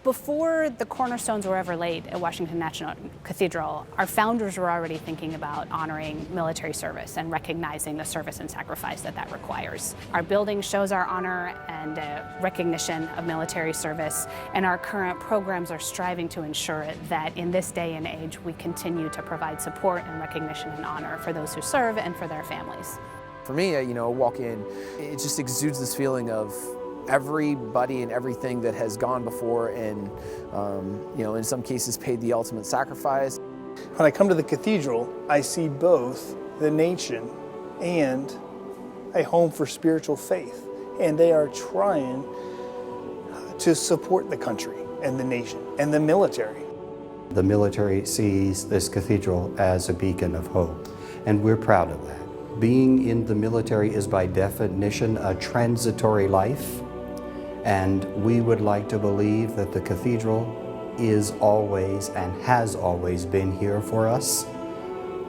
Before the cornerstones were ever laid at Washington National Cathedral, our founders were already thinking about honoring military service and recognizing the service and sacrifice that requires. Our building shows our honor and recognition of military service, and our current programs are striving to ensure that in this day and age we continue to provide support and recognition and honor for those who serve and for their families. For me, walk in, it just exudes this feeling of everybody and everything that has gone before and, in some cases paid the ultimate sacrifice. When I come to the cathedral, I see both the nation and a home for spiritual faith. And they are trying to support the country and the nation and the military. The military sees this cathedral as a beacon of hope, and we're proud of that. Being in the military is by definition a transitory life. And we would like to believe that the cathedral is always and has always been here for us.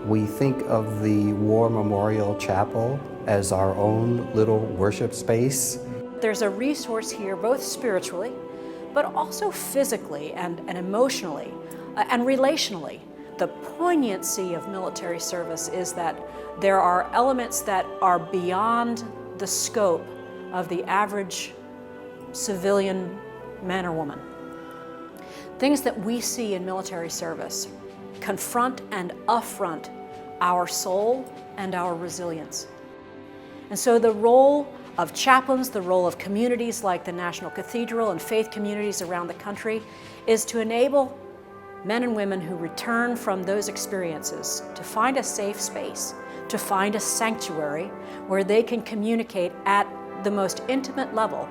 We think of the War Memorial Chapel as our own little worship space. There's a resource here both spiritually, but also physically and emotionally and relationally. The poignancy of military service is that there are elements that are beyond the scope of the average civilian man or woman. Things that we see in military service confront and affront our soul and our resilience. And so the role of chaplains, the role of communities like the National Cathedral and faith communities around the country is to enable men and women who return from those experiences to find a safe space, to find a sanctuary where they can communicate at the most intimate level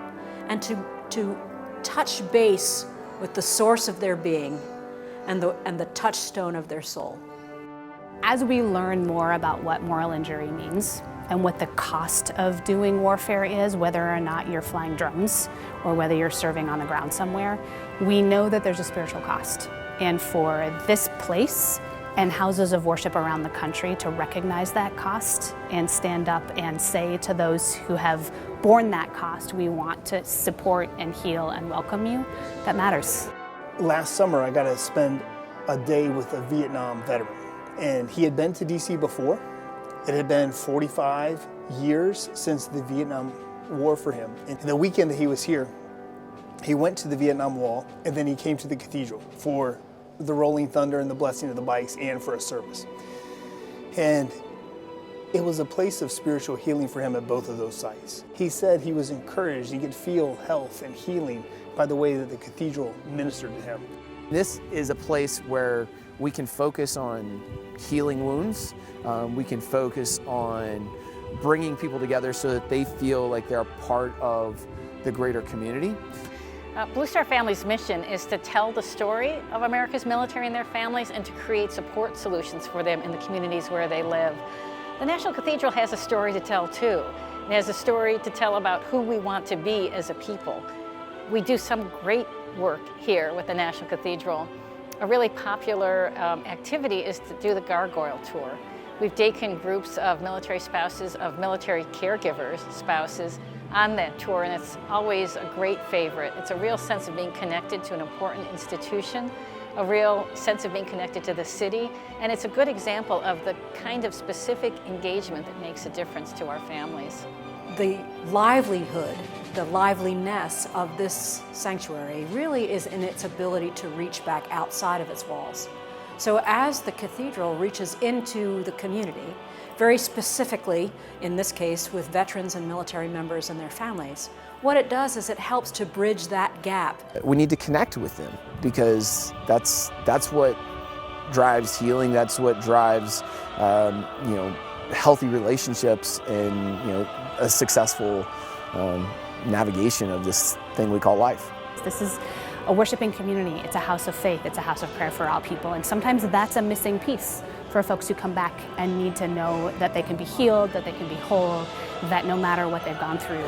and to touch base with the source of their being and the touchstone of their soul. As we learn more about what moral injury means and what the cost of doing warfare is, whether or not you're flying drones or whether you're serving on the ground somewhere, we know that there's a spiritual cost. And for this place and houses of worship around the country to recognize that cost and stand up and say to those who have borne that cost, we want to support and heal and welcome you, that matters. Last summer, I got to spend a day with a Vietnam veteran, and he had been to DC before. It had been 45 years since the Vietnam War for him. And the weekend that he was here, he went to the Vietnam Wall, and then he came to the cathedral for the Rolling Thunder and the blessing of the bikes and for a service. And it was a place of spiritual healing for him at both of those sites. He said he was encouraged, he could feel health and healing by the way that the cathedral ministered to him. This is a place where we can focus on healing wounds. We can focus on bringing people together so that they feel like they're part of the greater community. Blue Star Family's mission is to tell the story of America's military and their families and to create support solutions for them in the communities where they live. The National Cathedral has a story to tell too. It has a story to tell about who we want to be as a people. We do some great work here with the National Cathedral. A really popular activity is to do the gargoyle tour. We've taken groups of military spouses, of military caregivers, spouses, on that tour, and it's always a great favorite. It's a real sense of being connected to an important institution, a real sense of being connected to the city, and it's a good example of the kind of specific engagement that makes a difference to our families. The livelihood, the liveliness of this sanctuary really is in its ability to reach back outside of its walls. So as the cathedral reaches into the community, very specifically, in this case, with veterans and military members and their families, what it does is it helps to bridge that gap. We need to connect with them because that's what drives healing. That's what drives healthy relationships and a successful navigation of this thing we call life. This is a worshiping community. It's a house of faith. It's a house of prayer for all people. And sometimes that's a missing piece for folks who come back and need to know that they can be healed, that they can be whole, that no matter what they've gone through,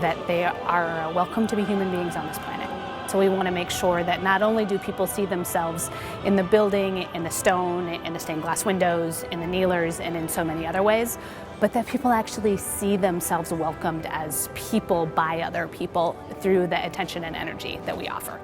that they are welcome to be human beings on this planet. So we want to make sure that not only do people see themselves in the building, in the stone, in the stained glass windows, in the kneelers, and in so many other ways, but that people actually see themselves welcomed as people by other people through the attention and energy that we offer.